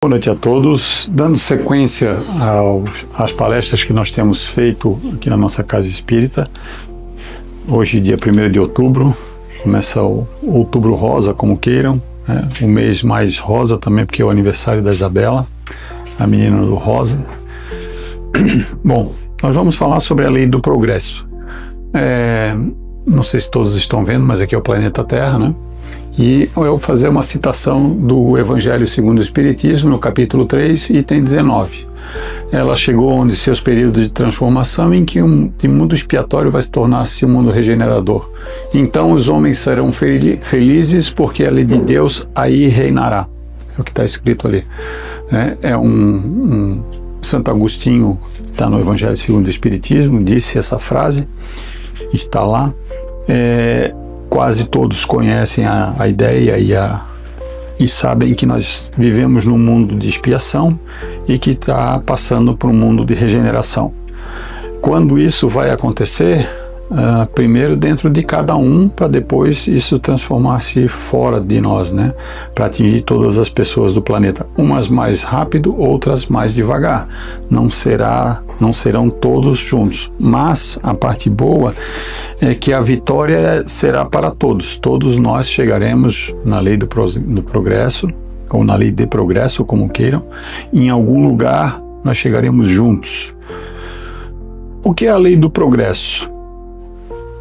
Boa noite a todos. Dando sequência às palestras que nós temos feito aqui na nossa Casa Espírita, hoje, dia 1º de outubro, começa o Outubro Rosa, como queiram, né? O mês mais rosa também, porque é o aniversário da Isabela, a menina do rosa. Bom, nós vamos falar sobre a lei do progresso. Não sei se todos estão vendo, mas aqui é o planeta Terra, né? E eu vou fazer uma citação do Evangelho segundo o Espiritismo, no capítulo 3, item 19. Ela chegou onde seus períodos de transformação, em que de mundo expiatório vai se tornar-se um mundo regenerador. Então os homens serão felizes, porque a lei de Deus aí reinará. É o que está escrito ali. Santo Agostinho, está no Evangelho segundo o Espiritismo, disse essa frase, está lá. Quase todos conhecem a ideia e sabem que nós vivemos num mundo de expiação e que está passando por um mundo de regeneração. Quando isso vai acontecer? Primeiro dentro de cada um, para depois isso transformar-se fora de nós, né? Para atingir todas as pessoas do planeta, umas mais rápido, outras mais devagar. Não serão todos juntos, mas a parte boa é que a vitória será para todos. Todos nós chegaremos na lei do progresso, ou na lei de progresso, como queiram. Em algum lugar nós chegaremos juntos. O que é a lei do progresso?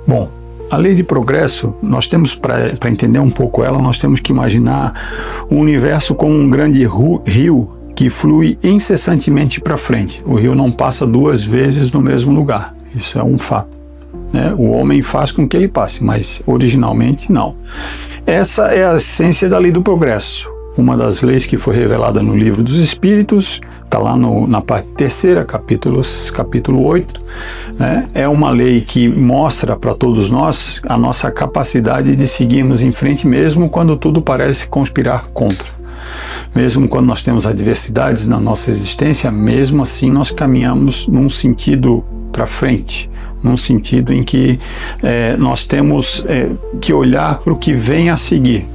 Bom, a lei de progresso, nós temos, para entender um pouco ela, nós temos que imaginar o universo como um grande rio que flui incessantemente para frente. O rio não passa duas vezes no mesmo lugar, isso é um fato, né? O homem faz com que ele passe, mas originalmente não. Essa é a essência da lei do progresso. Uma das leis que foi revelada no Livro dos Espíritos, está lá na parte 3ª, capítulo 8, né? É uma lei que mostra para todos nós a nossa capacidade de seguirmos em frente, mesmo quando tudo parece conspirar contra. Mesmo quando nós temos adversidades na nossa existência, mesmo assim nós caminhamos num sentido para frente, num sentido em que nós temos que olhar para o que vem a seguir.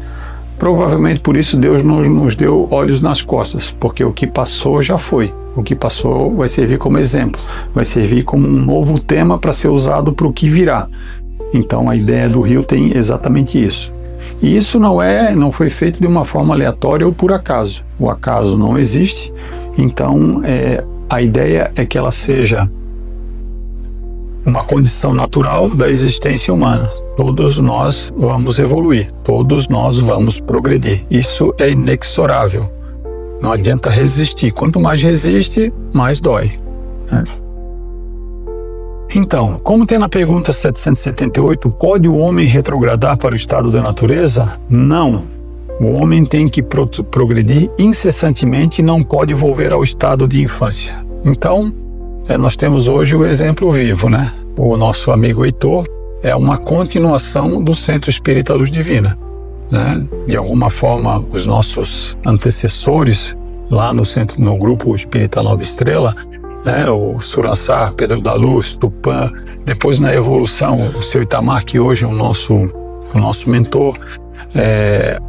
Provavelmente por isso Deus nos deu olhos nas costas, porque o que passou já foi. O que passou vai servir como exemplo, vai servir como um novo tema para ser usado para o que virá. Então a ideia do rio tem exatamente isso. E isso não foi feito de uma forma aleatória ou por acaso. O acaso não existe, então a ideia é que ela seja uma condição natural da existência humana. Todos nós vamos evoluir, todos nós vamos progredir. Isso é inexorável. Não adianta resistir. Quanto mais resiste, mais dói, né? Então, como tem na pergunta 778, pode o homem retrogradar para o estado da natureza? Não. O homem tem que progredir incessantemente e não pode volver ao estado de infância. Então, nós temos hoje o exemplo vivo, né? O nosso amigo Heitor é uma continuação do Centro Espírita Luz Divina, né? De alguma forma, os nossos antecessores lá no grupo Espírita Nova Estrela, né? O Suransar, Pedro da Luz, Tupã, depois na evolução, o seu Itamar, que hoje é o nosso mentor.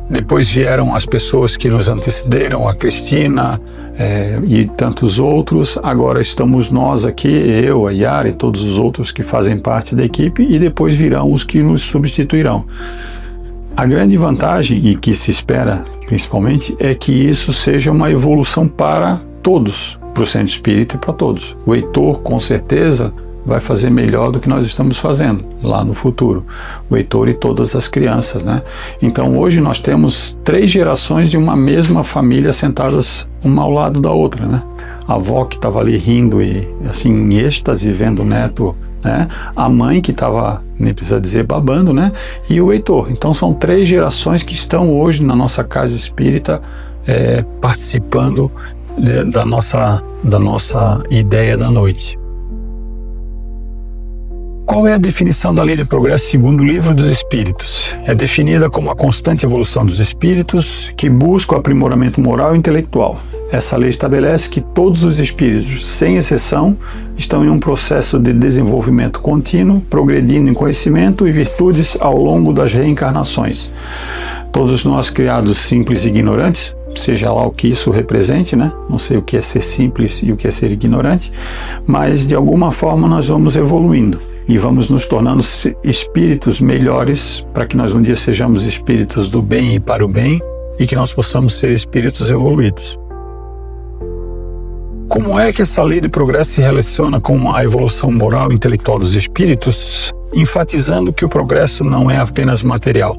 Depois vieram as pessoas que nos antecederam, a Cristina e tantos outros. Agora estamos nós aqui, eu, a Yara e todos os outros que fazem parte da equipe, e depois virão os que nos substituirão. A grande vantagem, e que se espera principalmente, é que isso seja uma evolução para todos, para o Centro Espírita e para todos. O Heitor, com certeza, vai fazer melhor do que nós estamos fazendo lá no futuro. O Heitor e todas as crianças, né? Então hoje nós temos 3 gerações de uma mesma família sentadas uma ao lado da outra, né? A avó que estava ali rindo e assim em êxtase vendo o neto, né? A mãe que estava, nem precisa dizer, babando, né? E o Heitor. Então são 3 gerações que estão hoje na nossa Casa Espírita participando da nossa ideia da noite. Qual é a definição da lei de progresso segundo o Livro dos Espíritos? É definida como a constante evolução dos espíritos que buscam o aprimoramento moral e intelectual. Essa lei estabelece que todos os espíritos, sem exceção, estão em um processo de desenvolvimento contínuo, progredindo em conhecimento e virtudes ao longo das reencarnações. Todos nós, criados simples e ignorantes, seja lá o que isso represente, né? Não sei o que é ser simples e o que é ser ignorante, mas de alguma forma nós vamos evoluindo e vamos nos tornando espíritos melhores para que nós um dia sejamos espíritos do bem e para o bem e que nós possamos ser espíritos evoluídos. Como é que essa lei do progresso se relaciona com a evolução moral e intelectual dos espíritos, enfatizando que o progresso não é apenas material?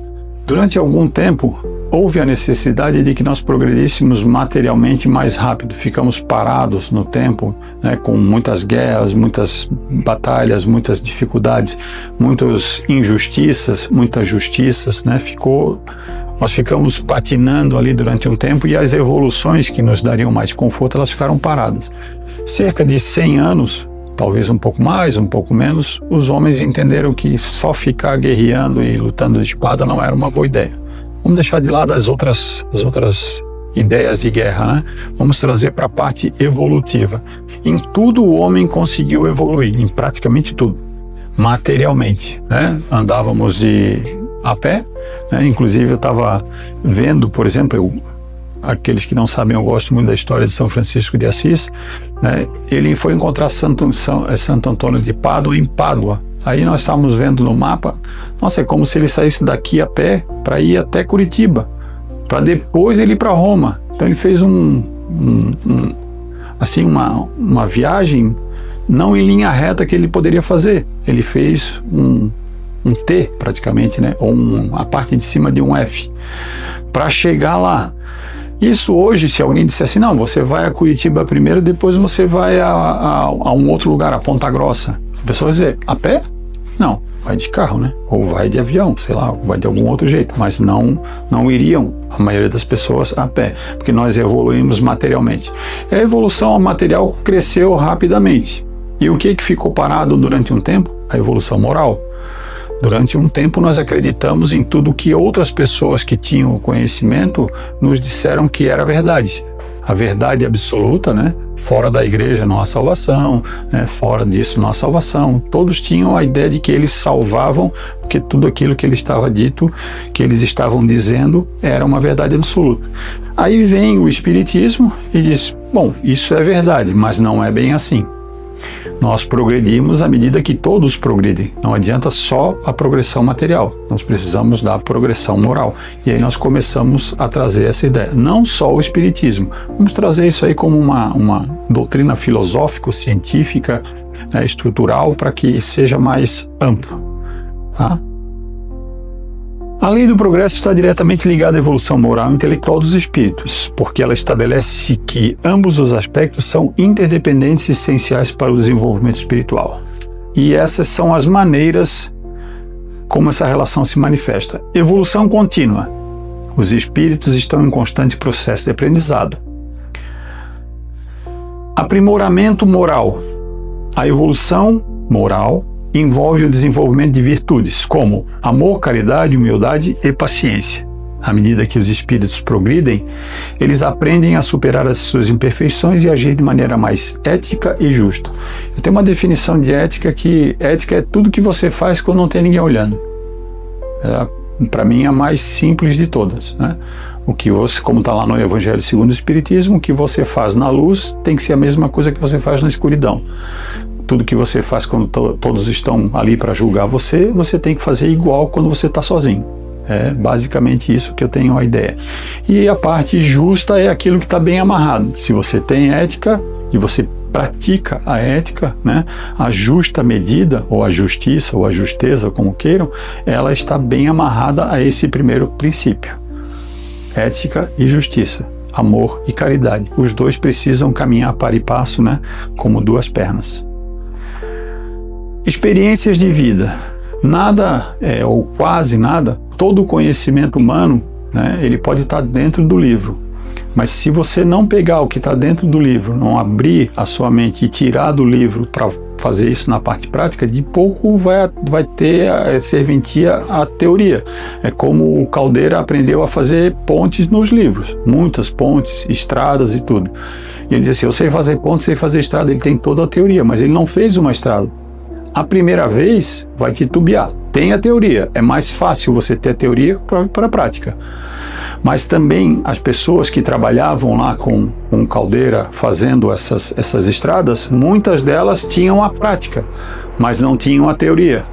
Durante algum tempo, houve a necessidade de que nós progredíssemos materialmente mais rápido. Ficamos parados no tempo, né, com muitas guerras, muitas batalhas, muitas dificuldades, muitas injustiças, muitas justiças, né? Nós ficamos patinando ali durante um tempo e as evoluções que nos dariam mais conforto, elas ficaram paradas. Cerca de 100 anos, talvez um pouco mais, um pouco menos, os homens entenderam que só ficar guerreando e lutando de espada não era uma boa ideia. Vamos deixar de lado as outras ideias de guerra, né? Vamos trazer para a parte evolutiva. Em tudo o homem conseguiu evoluir, em praticamente tudo, materialmente, né? Andávamos a pé, né? Inclusive eu estava vendo, por exemplo, aqueles que não sabem, eu gosto muito da história de São Francisco de Assis, né? Ele foi encontrar Santo Antônio de Pádua em Pádua. Aí nós estávamos vendo no mapa, nossa, é como se ele saísse daqui a pé para ir até Curitiba, para depois ele ir para Roma. Então ele fez uma viagem não em linha reta que ele poderia fazer. Ele fez um T praticamente, né? Ou a parte de cima de um F, para chegar lá. Isso hoje, se alguém disser assim, não, você vai a Curitiba primeiro, depois você vai a um outro lugar, a Ponta Grossa. A pessoa vai dizer, a pé? Não, vai de carro, né? Ou vai de avião, sei lá, vai de algum outro jeito, mas não iriam a maioria das pessoas a pé, porque nós evoluímos materialmente. E a evolução material cresceu rapidamente. E o que ficou parado durante um tempo? A evolução moral. Durante um tempo nós acreditamos em tudo que outras pessoas que tinham conhecimento nos disseram que era verdade. A verdade absoluta, né? Fora da igreja não há salvação, né? Fora disso não há salvação. Todos tinham a ideia de que eles salvavam, porque tudo aquilo que eles estavam dizendo era uma verdade absoluta. Aí vem o Espiritismo e diz, bom, isso é verdade, mas não é bem assim. Nós progredimos à medida que todos progredem. Não adianta só a progressão material. Nós precisamos da progressão moral. E aí nós começamos a trazer essa ideia. Não só o Espiritismo. Vamos trazer isso aí como uma doutrina filosófico-científica, né, estrutural, para que seja mais amplo. Tá? A lei do progresso está diretamente ligada à evolução moral e intelectual dos espíritos, porque ela estabelece que ambos os aspectos são interdependentes e essenciais para o desenvolvimento espiritual. E essas são as maneiras como essa relação se manifesta. Evolução contínua. Os espíritos estão em constante processo de aprendizado. Aprimoramento moral. A evolução moral envolve o desenvolvimento de virtudes, como amor, caridade, humildade e paciência. À medida que os espíritos progridem, eles aprendem a superar as suas imperfeições e agir de maneira mais ética e justa. Eu tenho uma definição de ética que ética é tudo que você faz quando não tem ninguém olhando. Para mim é a mais simples de todas, né? O que você, como está lá no Evangelho segundo o Espiritismo, o que você faz na luz tem que ser a mesma coisa que você faz na escuridão. Tudo que você faz quando todos estão ali para julgar você, você tem que fazer igual quando você está sozinho. É basicamente isso que eu tenho a ideia. E a parte justa é aquilo que está bem amarrado. Se você tem ética e você pratica a ética, né, a justa medida, ou a justiça, ou a justeza, como queiram, ela está bem amarrada a esse primeiro princípio. Ética e justiça, amor e caridade. Os dois precisam caminhar par e passo, né, como duas pernas. Experiências de vida. Nada, ou quase nada, todo o conhecimento humano, né, ele pode estar dentro do livro. Mas se você não pegar o que está dentro do livro, não abrir a sua mente e tirar do livro para fazer isso na parte prática, de pouco vai ter serventia à teoria. É como o Caldeira aprendeu a fazer pontes nos livros. Muitas pontes, estradas e tudo. E ele disse assim, eu sei fazer ponte, sei fazer estrada. Ele tem toda a teoria, mas ele não fez uma estrada. A primeira vez vai titubear. Tem a teoria. É mais fácil você ter a teoria para a prática. Mas também as pessoas que trabalhavam lá com caldeira fazendo essas estradas, muitas delas tinham a prática, mas não tinham a teoria.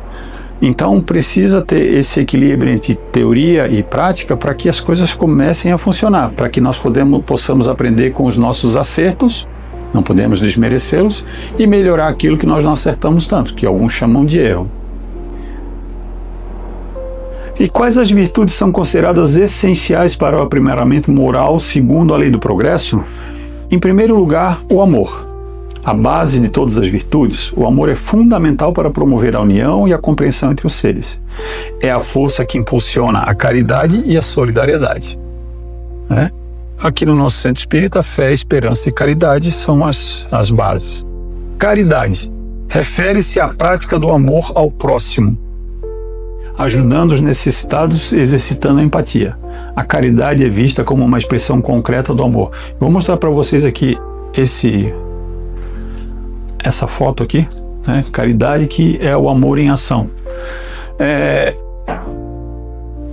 Então precisa ter esse equilíbrio entre teoria e prática para que as coisas comecem a funcionar, para que nós possamos aprender com os nossos acertos, não podemos desmerecê-los, e melhorar aquilo que nós não acertamos tanto, que alguns chamam de erro. E quais as virtudes são consideradas essenciais para o aprimoramento moral segundo a lei do progresso? Em primeiro lugar, o amor. A base de todas as virtudes, o amor é fundamental para promover a união e a compreensão entre os seres. É a força que impulsiona a caridade e a solidariedade. Aqui no nosso centro espírita, fé, esperança e caridade são as bases. Caridade refere-se à prática do amor ao próximo, ajudando os necessitados e exercitando a empatia. A caridade é vista como uma expressão concreta do amor. Eu vou mostrar para vocês aqui essa foto aqui, né? Caridade, que é o amor em ação. É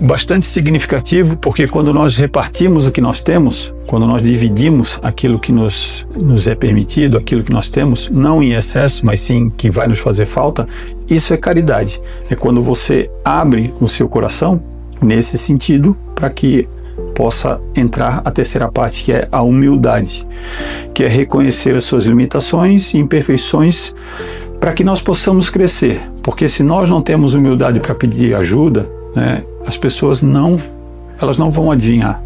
bastante significativo, porque quando nós repartimos o que nós temos, quando nós dividimos aquilo que nos é permitido, aquilo que nós temos, não em excesso, mas sim que vai nos fazer falta, isso é caridade. É quando você abre o seu coração nesse sentido para que possa entrar a terceira parte, que é a humildade, que é reconhecer as suas limitações e imperfeições para que nós possamos crescer. Porque se nós não temos humildade para pedir ajuda, as pessoas não vão adivinhar.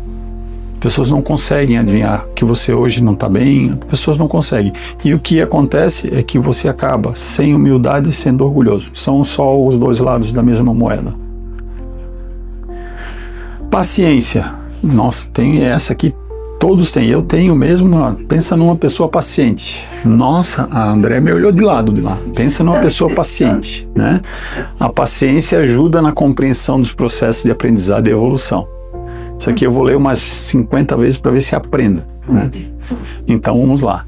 As pessoas não conseguem adivinhar que você hoje não está bem, as pessoas não conseguem. E o que acontece é que você acaba sem humildade sendo orgulhoso. São só os dois lados da mesma moeda. Paciência. Nossa, tem essa aqui, todos têm. Eu tenho mesmo. Pensa numa pessoa paciente. Nossa, a André me olhou de lado de lá. Pensa numa pessoa paciente, né? A paciência ajuda na compreensão dos processos de aprendizado e evolução. Isso aqui eu vou ler umas 50 vezes para ver se aprenda, né? Então vamos lá.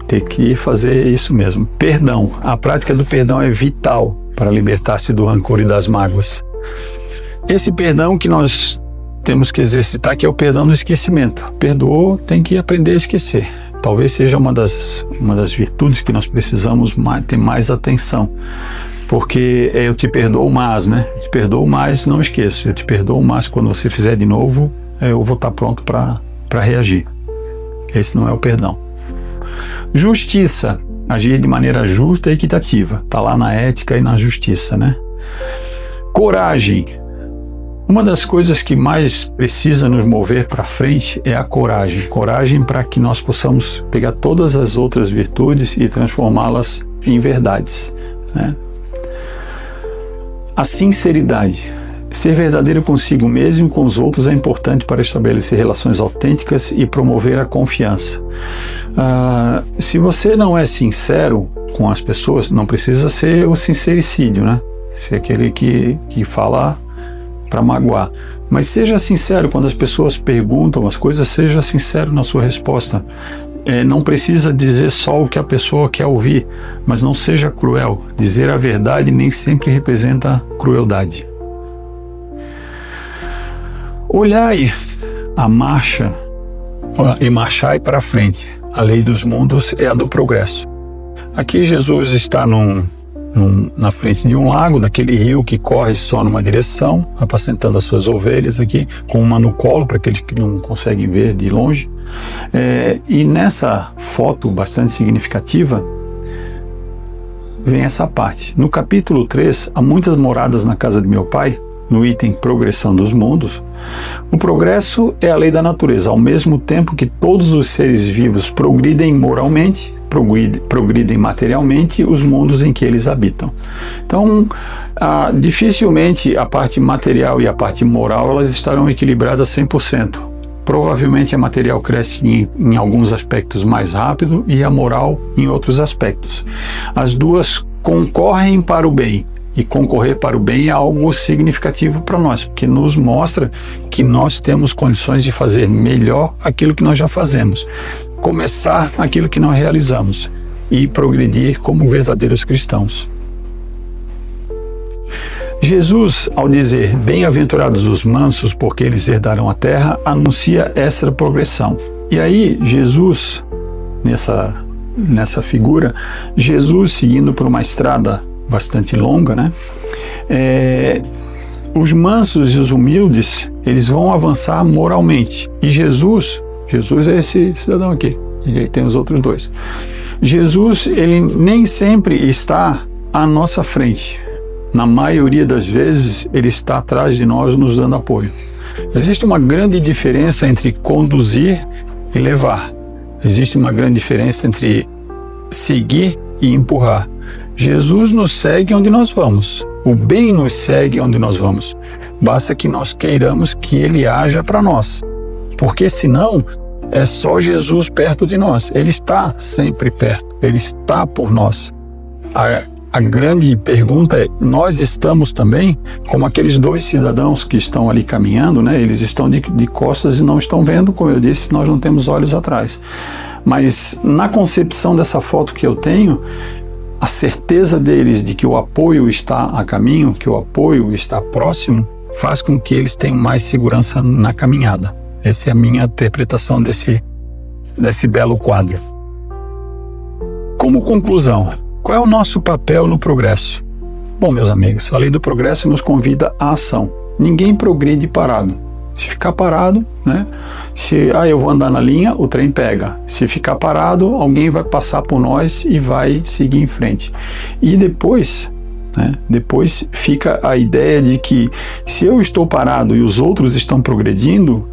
Ter que fazer isso mesmo. Perdão. A prática do perdão é vital para libertar-se do rancor e das mágoas. Esse perdão que nós temos que exercitar, que é o perdão do esquecimento. Perdoou, tem que aprender a esquecer. Talvez seja uma das virtudes que nós precisamos ter mais atenção. Porque eu te perdoo mais, né? Eu te perdoo mais, não esqueço. Eu te perdoo mais, quando você fizer de novo, eu vou estar pronto para reagir. Esse não é o perdão. Justiça. Agir de maneira justa e equitativa. Está lá na ética e na justiça, né? Coragem. Uma das coisas que mais precisa nos mover para frente é a coragem. Coragem para que nós possamos pegar todas as outras virtudes e transformá-las em verdades, né? A sinceridade. Ser verdadeiro consigo mesmo e com os outros é importante para estabelecer relações autênticas e promover a confiança. Se você não é sincero com as pessoas, não precisa ser o sincericídio, né? Ser aquele que fala para magoar. Mas seja sincero quando as pessoas perguntam as coisas, seja sincero na sua resposta. Não precisa dizer só o que a pessoa quer ouvir, mas não seja cruel. Dizer a verdade nem sempre representa crueldade. Olhai a marcha e marchai para frente. A lei dos mundos é a do progresso. Aqui Jesus está na frente de um lago, daquele rio que corre só numa direção, apacentando as suas ovelhas aqui, com uma no colo, para aqueles que não conseguem ver de longe. E nessa foto bastante significativa, vem essa parte. No capítulo 3, há muitas moradas na casa de meu pai, no item progressão dos mundos. O progresso é a lei da natureza, ao mesmo tempo que todos os seres vivos progridem moralmente, progridem materialmente os mundos em que eles habitam. Então, dificilmente a parte material e a parte moral elas estarão equilibradas 100%. Provavelmente a material cresce em alguns aspectos mais rápido e a moral em outros aspectos. As duas concorrem para o bem. E concorrer para o bem é algo significativo para nós, porque nos mostra que nós temos condições de fazer melhor aquilo que nós já fazemos, começar aquilo que não realizamos e progredir como verdadeiros cristãos. Jesus, ao dizer bem-aventurados os mansos, porque eles herdarão a terra, anuncia essa progressão. E aí, Jesus, nessa figura, Jesus seguindo por uma estrada bastante longa, né? Os mansos e os humildes, eles vão avançar moralmente. E Jesus é esse cidadão aqui, e aí tem os outros dois. Jesus, ele nem sempre está à nossa frente. Na maioria das vezes, ele está atrás de nós, nos dando apoio. Existe uma grande diferença entre conduzir e levar. Existe uma grande diferença entre seguir e empurrar. Jesus nos segue onde nós vamos. O bem nos segue onde nós vamos. Basta que nós queiramos que ele haja para nós. Porque senão, é só Jesus perto de nós. Ele está sempre perto. Ele está por nós. A grande pergunta é, nós estamos também como aqueles dois cidadãos que estão ali caminhando, né? Eles estão de costas e não estão vendo, como eu disse, nós não temos olhos atrás. Mas na concepção dessa foto que eu tenho, a certeza deles de que o apoio está a caminho, que o apoio está próximo, faz com que eles tenham mais segurança na caminhada. Essa é a minha interpretação desse belo quadro. Como conclusão, qual é o nosso papel no progresso? Bom, meus amigos, a lei do progresso nos convida à ação. Ninguém progride parado. Se ficar parado, né? Eu vou andar na linha, o trem pega. Se ficar parado, alguém vai passar por nós e vai seguir em frente. E depois, né? Depois fica a ideia de que se eu estou parado e os outros estão progredindo,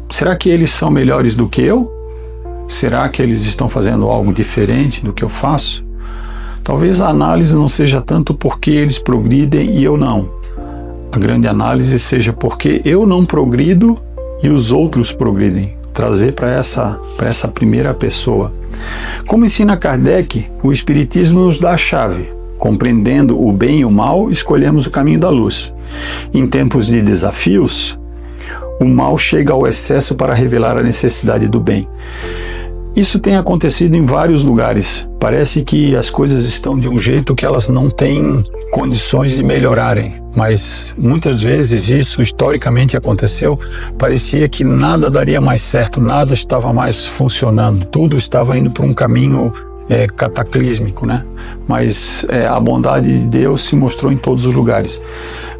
será que eles são melhores do que eu? Será que eles estão fazendo algo diferente do que eu faço? Talvez a análise não seja tanto porque eles progridem e eu não. A grande análise seja porque eu não progrido e os outros progridem. Trazer para essa primeira pessoa. Como ensina Kardec, o Espiritismo nos dá a chave. Compreendendo o bem e o mal, escolhemos o caminho da luz. Em tempos de desafios, o mal chega ao excesso para revelar a necessidade do bem. Isso tem acontecido em vários lugares. Parece que as coisas estão de um jeito que elas não têm condições de melhorarem. Mas muitas vezes isso historicamente aconteceu. Parecia que nada daria mais certo, nada estava mais funcionando. Tudo estava indo para um caminho cataclísmico, né? Mas a bondade de Deus se mostrou em todos os lugares.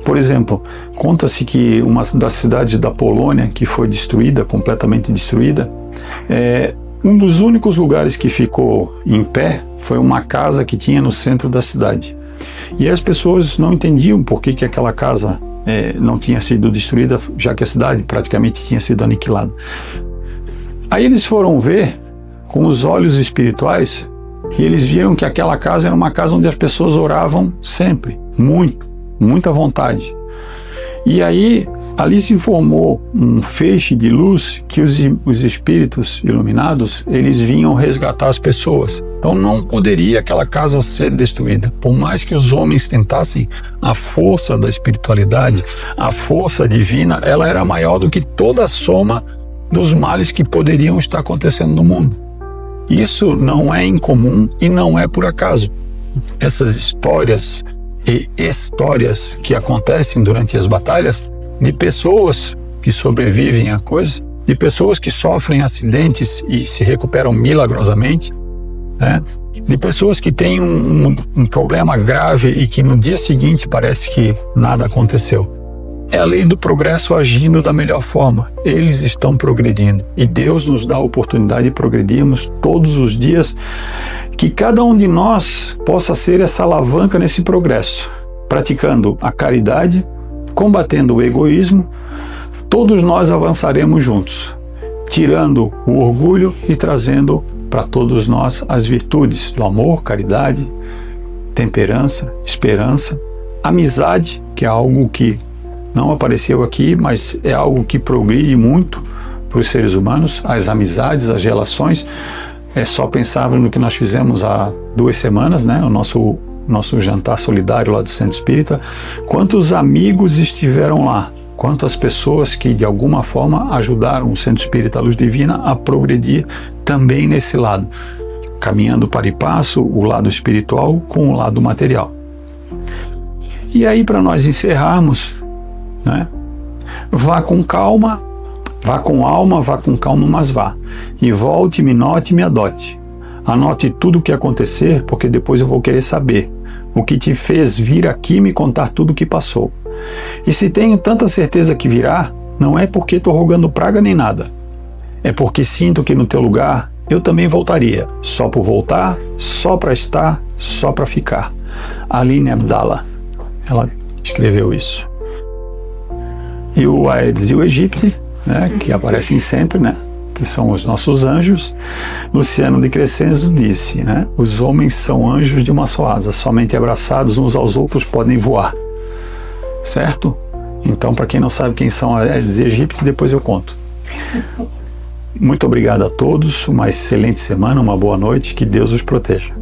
Por exemplo, conta-se que uma das cidades da Polônia, que foi destruída, completamente destruída, um dos únicos lugares que ficou em pé foi uma casa que tinha no centro da cidade. E as pessoas não entendiam por que aquela casa não tinha sido destruída, já que a cidade praticamente tinha sido aniquilada. Aí eles foram ver com os olhos espirituais e eles viram que aquela casa era uma casa onde as pessoas oravam sempre, muita vontade. E aí ali se formou um feixe de luz que os espíritos iluminados, eles vinham resgatar as pessoas. Então não poderia aquela casa ser destruída. Por mais que os homens tentassem, a força da espiritualidade, a força divina, ela era maior do que toda a soma dos males que poderiam estar acontecendo no mundo. Isso não é incomum e não é por acaso. Essas histórias e histórias que acontecem durante as batalhas, de pessoas que sobrevivem a coisa, de pessoas que sofrem acidentes e se recuperam milagrosamente, né? De pessoas que têm um problema grave e que no dia seguinte parece que nada aconteceu. É a lei do progresso agindo da melhor forma. Eles estão progredindo e Deus nos dá a oportunidade de progredirmos todos os dias, que cada um de nós possa ser essa alavanca nesse progresso, praticando a caridade, combatendo o egoísmo. Todos nós avançaremos juntos, tirando o orgulho e trazendo para todos nós as virtudes do amor, caridade, temperança, esperança, amizade, que é algo que não apareceu aqui, mas é algo que progride muito para os seres humanos, as amizades, as relações. É só pensar no que nós fizemos há 2 semanas, né? O nosso jantar solidário lá do Centro Espírita. Quantos amigos estiveram lá? Quantas pessoas que de alguma forma ajudaram o Centro Espírita Luz Divina a progredir também nesse lado, caminhando para e passo o lado espiritual com o lado material. E aí, para nós encerrarmos, né? Vá com calma, vá com alma, vá com calma, mas vá. E volte, me note, me adote. Anote tudo o que acontecer, porque depois eu vou querer saber o que te fez vir aqui me contar tudo o que passou. E se tenho tanta certeza que virá, não é porque estou rogando praga nem nada. É porque sinto que no teu lugar eu também voltaria. Só por voltar, só para estar, só para ficar. Aline Abdallah, ela escreveu isso. E o Aedes e o Egípcio, né, que aparecem sempre, né, que são os nossos anjos, Luciano de Crescenzo disse, né, os homens são anjos de uma só asa, somente abraçados uns aos outros podem voar. Certo? Então, para quem não sabe quem são Aedes e Egípcio, depois eu conto. Muito obrigado a todos, uma excelente semana, uma boa noite, que Deus os proteja.